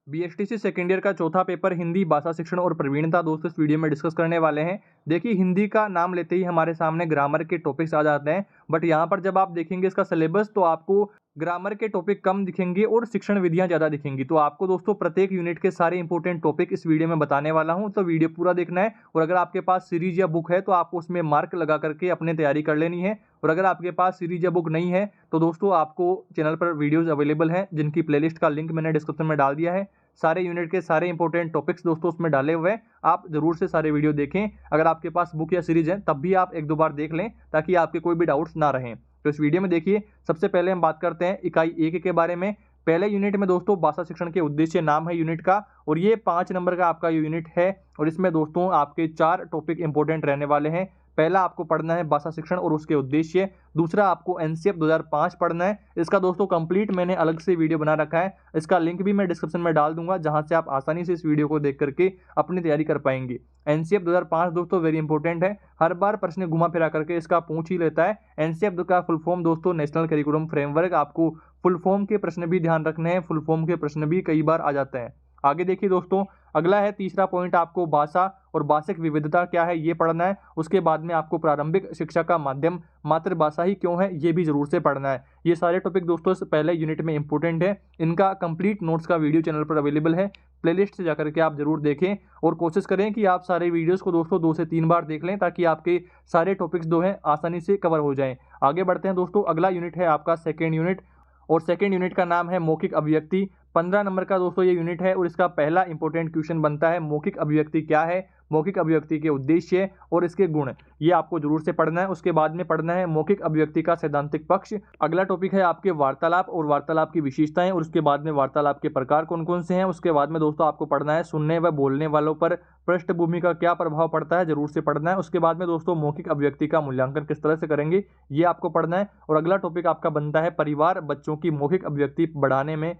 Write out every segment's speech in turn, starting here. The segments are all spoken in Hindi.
बीएसटीसी सेकेंड ईयर का चौथा पेपर हिंदी भाषा शिक्षण और प्रवीणता दोस्तों इस वीडियो में डिस्कस करने वाले हैं। देखिए हिंदी का नाम लेते ही हमारे सामने ग्रामर के टॉपिक्स आ जाते हैं, बट यहाँ पर जब आप देखेंगे इसका सिलेबस तो आपको ग्रामर के टॉपिक कम दिखेंगे और शिक्षण विधियां ज़्यादा दिखेंगी। तो आपको दोस्तों प्रत्येक यूनिट के सारे इंपॉर्टेंट टॉपिक इस वीडियो में बताने वाला हूं, तो वीडियो पूरा देखना है। और अगर आपके पास सीरीज या बुक है तो आपको उसमें मार्क लगा करके अपने तैयारी कर लेनी है। और अगर आपके पास सीरीज या बुक नहीं है तो दोस्तों आपको चैनल पर वीडियोज अवेलेबल हैं जिनकी प्लेलिस्ट का लिंक मैंने डिस्क्रिप्शन में डाल दिया है। सारे यूनिट के सारे इंपॉर्टेंट टॉपिक्स दोस्तों उसमें डाले हुए हैं, आप जरूर से सारे वीडियो देखें। अगर आपके पास बुक या सीरीज है तब भी आप एक दो बार देख लें ताकि आपके कोई भी डाउट्स ना रहें। तो इस वीडियो में देखिए सबसे पहले हम बात करते हैं इकाई 1 के बारे में। पहले यूनिट में दोस्तों भाषा शिक्षण के उद्देश्य नाम है यूनिट का, और ये 5 नंबर का आपका यूनिट है। और इसमें दोस्तों आपके 4 टॉपिक इंपॉर्टेंट रहने वाले हैं। पहला आपको पढ़ना है भाषा शिक्षण और उसके उद्देश्य। दूसरा आपको एनसीएफ 2005 पढ़ना है। इसका दोस्तों कंप्लीट मैंने अलग से वीडियो बना रखा है, इसका लिंक भी मैं डिस्क्रिप्शन में डाल दूंगा जहां से आप आसानी से इस वीडियो को देख करके अपनी तैयारी कर पाएंगे। एनसीएफ 2005 दोस्तों वेरी इंपॉर्टेंट है, हर बार प्रश्न घुमा फिरा करके इसका पूछ ही लेता है। एनसीएफ का फुल फॉर्म दोस्तों नेशनल करिकुलम फ्रेमवर्क, आपको फुल फॉर्म के प्रश्न भी ध्यान रखने हैं, फुल फॉर्म के प्रश्न भी कई बार आ जाते हैं। आगे देखिए दोस्तों, अगला है तीसरा पॉइंट, आपको भाषा और भाषिक विविधता क्या है ये पढ़ना है। उसके बाद में आपको प्रारंभिक शिक्षा का माध्यम मातृभाषा ही क्यों है ये भी जरूर से पढ़ना है। ये सारे टॉपिक दोस्तों पहले यूनिट में इंपॉर्टेंट है। इनका कंप्लीट नोट्स का वीडियो चैनल पर अवेलेबल है, प्लेलिस्ट से जाकर के आप जरूर देखें और कोशिश करें कि आप सारे वीडियोस को दोस्तों 2 से 3 बार देख लें ताकि आपके सारे टॉपिक्स जो हैं आसानी से कवर हो जाएं। आगे बढ़ते हैं दोस्तों, अगला यूनिट है आपका सेकेंड यूनिट, और सेकेंड यूनिट का नाम है मौखिक अभिव्यक्ति। 15 नंबर का दोस्तों ये यूनिट है और इसका पहला इंपॉर्टेंट क्वेश्चन बनता है मौखिक अभिव्यक्ति क्या है, मौखिक अभिव्यक्ति के उद्देश्य और इसके गुण, ये आपको जरूर से पढ़ना है। उसके बाद में पढ़ना है मौखिक अभिव्यक्ति का सैद्धांतिक पक्ष। अगला टॉपिक है आपके वार्तालाप और वार्तालाप की विशेषताएं, और उसके बाद में वार्तालाप के प्रकार कौन कौन से हैं। उसके बाद में दोस्तों आपको पढ़ना है सुनने व बोलने वालों पर पृष्ठभूमि का क्या प्रभाव पड़ता है, जरूर से पढ़ना है। उसके बाद में दोस्तों मौखिक अभिव्यक्ति का मूल्यांकन किस तरह से करेंगे ये आपको पढ़ना है। और अगला टॉपिक आपका बनता है परिवार बच्चों की मौखिक अभिव्यक्ति बढ़ाने में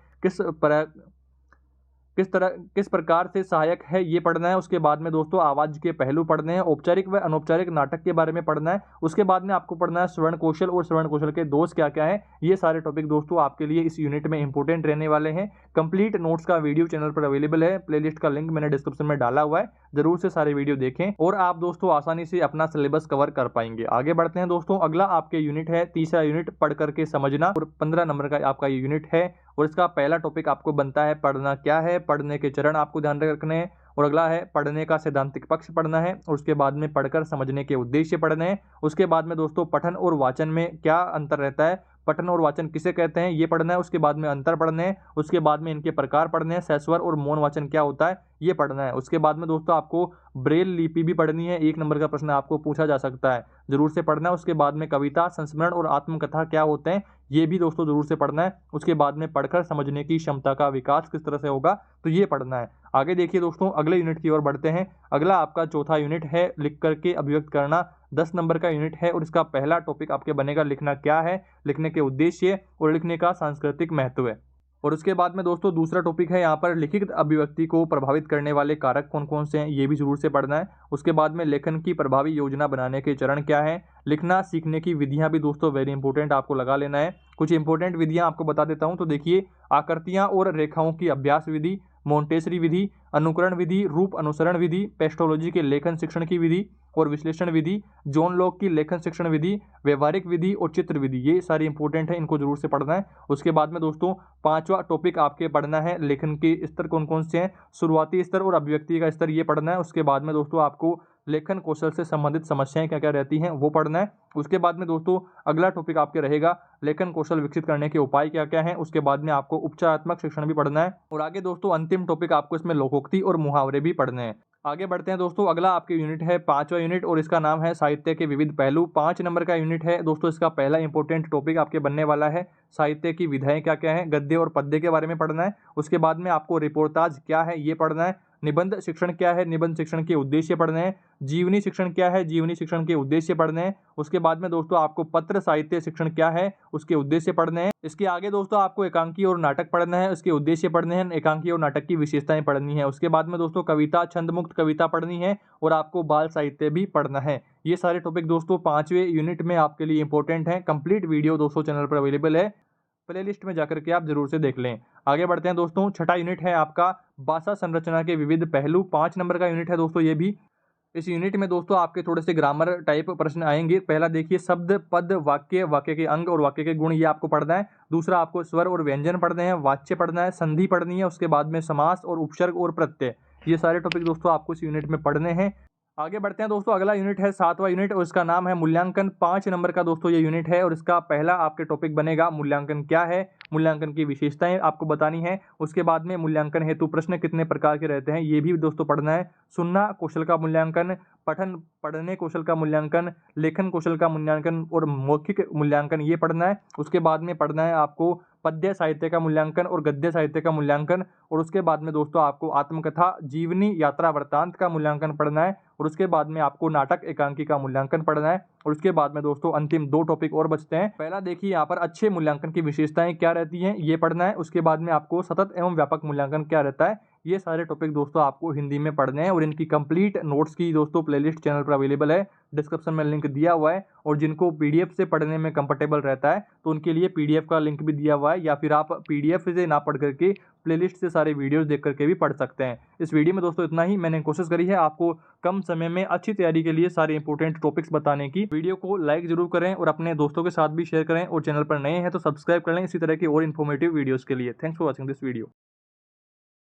किस प्रकार से सहायक है ये पढ़ना है। उसके बाद में दोस्तों आवाज के पहलू पढ़ने हैं, औपचारिक व अनौपचारिक नाटक के बारे में पढ़ना है। उसके बाद में आपको पढ़ना है स्वर्ण कौशल और स्वर्ण कौशल के दोष क्या क्या है। ये सारे टॉपिक दोस्तों आपके लिए इस यूनिट में इंपॉर्टेंट रहने वाले हैं। कंप्लीट नोट्स का वीडियो चैनल पर अवेलेबल है, प्लेलिस्ट का लिंक मैंने डिस्क्रिप्शन में डाला हुआ है, जरूर से सारे वीडियो देखें और आप दोस्तों आसानी से अपना सिलेबस कवर कर पाएंगे। आगे बढ़ते हैं दोस्तों, अगला आपके यूनिट है तीसरा यूनिट पढ़ करके समझना, और 15 नंबर का आपका ये यूनिट है। और इसका पहला टॉपिक आपको बनता है पढ़ना क्या है, पढ़ने के चरण आपको ध्यान रखने हैं। और अगला है पढ़ने का सैद्धांतिक पक्ष पढ़ना है, और उसके बाद में पढ़कर समझने के उद्देश्य पढ़ने हैं। उसके बाद में दोस्तों पठन और वाचन में क्या अंतर रहता है, पठन और वाचन किसे कहते हैं ये पढ़ना है। उसके बाद में अंतर पढ़ने हैं, उसके बाद में इनके प्रकार पढ़ने हैं, सहस्वर और मौन वाचन क्या होता है ये पढ़ना है। उसके बाद में दोस्तों आपको ब्रेल लिपि भी पढ़नी है, 1 नंबर का प्रश्न आपको पूछा जा सकता है, जरूर से पढ़ना है। उसके बाद में कविता संस्मरण और आत्मकथा क्या होते हैं ये भी दोस्तों जरूर से पढ़ना है। उसके बाद में पढ़कर समझने की क्षमता का विकास किस तरह से होगा तो ये पढ़ना है। आगे देखिए दोस्तों, अगले यूनिट की ओर बढ़ते हैं। अगला आपका चौथा यूनिट है लिख करके अभिव्यक्त करना, 10 नंबर का यूनिट है। और इसका पहला टॉपिक आपके बनेगा लिखना क्या है, लिखने के उद्देश्य और लिखने का सांस्कृतिक महत्व है। और उसके बाद में दोस्तों दूसरा टॉपिक है यहाँ पर लिखित अभिव्यक्ति को प्रभावित करने वाले कारक कौन कौन से हैं ये भी जरूर से पढ़ना है। उसके बाद में लेखन की प्रभावी योजना बनाने के चरण क्या है, लिखना सीखने की विधियां भी दोस्तों वेरी इंपॉर्टेंट आपको लगा लेना है। कुछ इंपॉर्टेंट विधियां आपको बता देता हूं, तो देखिए आकृतियां और रेखाओं की अभ्यास विधि, मोंटेसरी विधि, अनुकरण विधि, रूप अनुसरण विधि, पेस्टोलॉजी के लेखन शिक्षण की विधि और विश्लेषण विधि, जॉन लॉक की लेखन शिक्षण विधि, व्यवहारिक विधि और चित्र विधि, ये सारी इंपॉर्टेंट है, इनको जरूर से पढ़ना है। उसके बाद में दोस्तों पांचवा टॉपिक आपके पढ़ना है लेखन के स्तर कौन कौन से हैं, शुरुआती स्तर और अभिव्यक्ति का स्तर ये पढ़ना है। उसके बाद में दोस्तों आपको लेखन कौशल से संबंधित समस्याएं क्या क्या रहती हैं वो पढ़ना है। उसके बाद में दोस्तों अगला टॉपिक आपके रहेगा लेखन कौशल विकसित करने के उपाय क्या क्या हैं। उसके बाद में आपको उपचारात्मक शिक्षण भी पढ़ना है। और आगे दोस्तों अंतिम टॉपिक आपको इसमें लोकोक्ति और मुहावरे भी पढ़ने हैं। आगे बढ़ते हैं दोस्तों, अगला आपके यूनिट है 5वां यूनिट और इसका नाम है साहित्य के विविध पहलू। 5 नंबर का यूनिट है दोस्तों, इसका पहला इंपॉर्टेंट टॉपिक आपके बनने वाला है साहित्य की विधाएं क्या क्या है, गद्य और पद्य के बारे में पढ़ना है। उसके बाद में आपको रिपोर्टाज क्या है ये पढ़ना है, निबंध शिक्षण क्या है, निबंध शिक्षण के उद्देश्य पढ़ने हैं, जीवनी शिक्षण क्या है, जीवनी शिक्षण के उद्देश्य पढ़ने हैं। उसके बाद में दोस्तों आपको पत्र साहित्य शिक्षण क्या है उसके उद्देश्य पढ़ने हैं। इसके आगे दोस्तों आपको एकांकी और नाटक पढ़ना है, उसके उद्देश्य पढ़ने हैं, एकांकी और नाटक की विशेषताएं पढ़नी है। उसके बाद में दोस्तों कविता छंद मुक्त कविता पढ़नी है और आपको बाल साहित्य भी पढ़ना है। ये सारे टॉपिक दोस्तों 5वें यूनिट में आपके लिए इंपॉर्टेंट हैं। कंप्लीट वीडियो दोस्तों चैनल पर अवेलेबल है, प्लेलिस्ट में जाकर के आप जरूर से देख लें। आगे बढ़ते हैं दोस्तों, छठा यूनिट है आपका भाषा संरचना के विविध पहलू। 5 नंबर का यूनिट है दोस्तों ये भी। इस यूनिट में दोस्तों आपके थोड़े से ग्रामर टाइप प्रश्न आएंगे। पहला देखिए, शब्द, पद, वाक्य, वाक्य के अंग और वाक्य के गुण, ये आपको पढ़ना है। दूसरा आपको स्वर और व्यंजन पढ़ने हैं, वाच्य पढ़ना है, संधि पढ़नी है, उसके बाद में समास और उपसर्ग और प्रत्यय। ये सारे टॉपिक दोस्तों आपको इस यूनिट में पढ़ने हैं। आगे बढ़ते हैं दोस्तों, अगला यूनिट है 7वां यूनिट और इसका नाम है मूल्यांकन। 5 नंबर का दोस्तों ये यूनिट है और इसका पहला आपके टॉपिक बनेगा मूल्यांकन क्या है, मूल्यांकन की विशेषताएं आपको बतानी है। उसके बाद में मूल्यांकन हेतु प्रश्न कितने प्रकार के रहते हैं ये भी दोस्तों पढ़ना है। सुनना कौशल का मूल्यांकन, पढ़ने कौशल का मूल्यांकन, लेखन कौशल का मूल्यांकन और मौखिक मूल्यांकन, ये पढ़ना है। उसके बाद में पढ़ना है आपको पद्य साहित्य का मूल्यांकन और गद्य साहित्य का मूल्यांकन। और उसके बाद में दोस्तों आपको आत्मकथा, जीवनी, यात्रा वृत्तांत का मूल्यांकन पढ़ना है। और उसके बाद में आपको नाटक, एकांकी का मूल्यांकन पढ़ना है। और उसके बाद में दोस्तों अंतिम 2 टॉपिक और बचते हैं। पहला देखिए यहाँ पर अच्छे मूल्यांकन की विशेषताएं क्या रहती हैं, ये पढ़ना है। उसके बाद में आपको सतत एवं व्यापक मूल्यांकन क्या रहता है, ये सारे टॉपिक दोस्तों आपको हिंदी में पढ़ने हैं। और इनकी कंप्लीट नोट्स की दोस्तों प्लेलिस्ट चैनल पर अवेलेबल है, डिस्क्रिप्शन में लिंक दिया हुआ है। और जिनको पीडीएफ से पढ़ने में कंफर्टेबल रहता है तो उनके लिए पीडीएफ का लिंक भी दिया हुआ है, या फिर आप पीडीएफ से ना पढ़ करके प्लेलिस्ट से सारे वीडियोस देख करके भी पढ़ सकते हैं। इस वीडियो में दोस्तों इतना ही। मैंने कोशिश करी है आपको कम समय में अच्छी तैयारी के लिए सारे इंपॉर्टेंट टॉपिक्स बताने की। वीडियो को लाइक जरूर करें और अपने दोस्तों के साथ भी शेयर करें, और चैनल पर नए हैं तो सब्सक्राइब कर लें इसी तरह की और इन्फॉर्मेटिव वीडियोस के लिए। Thanks for watching this video.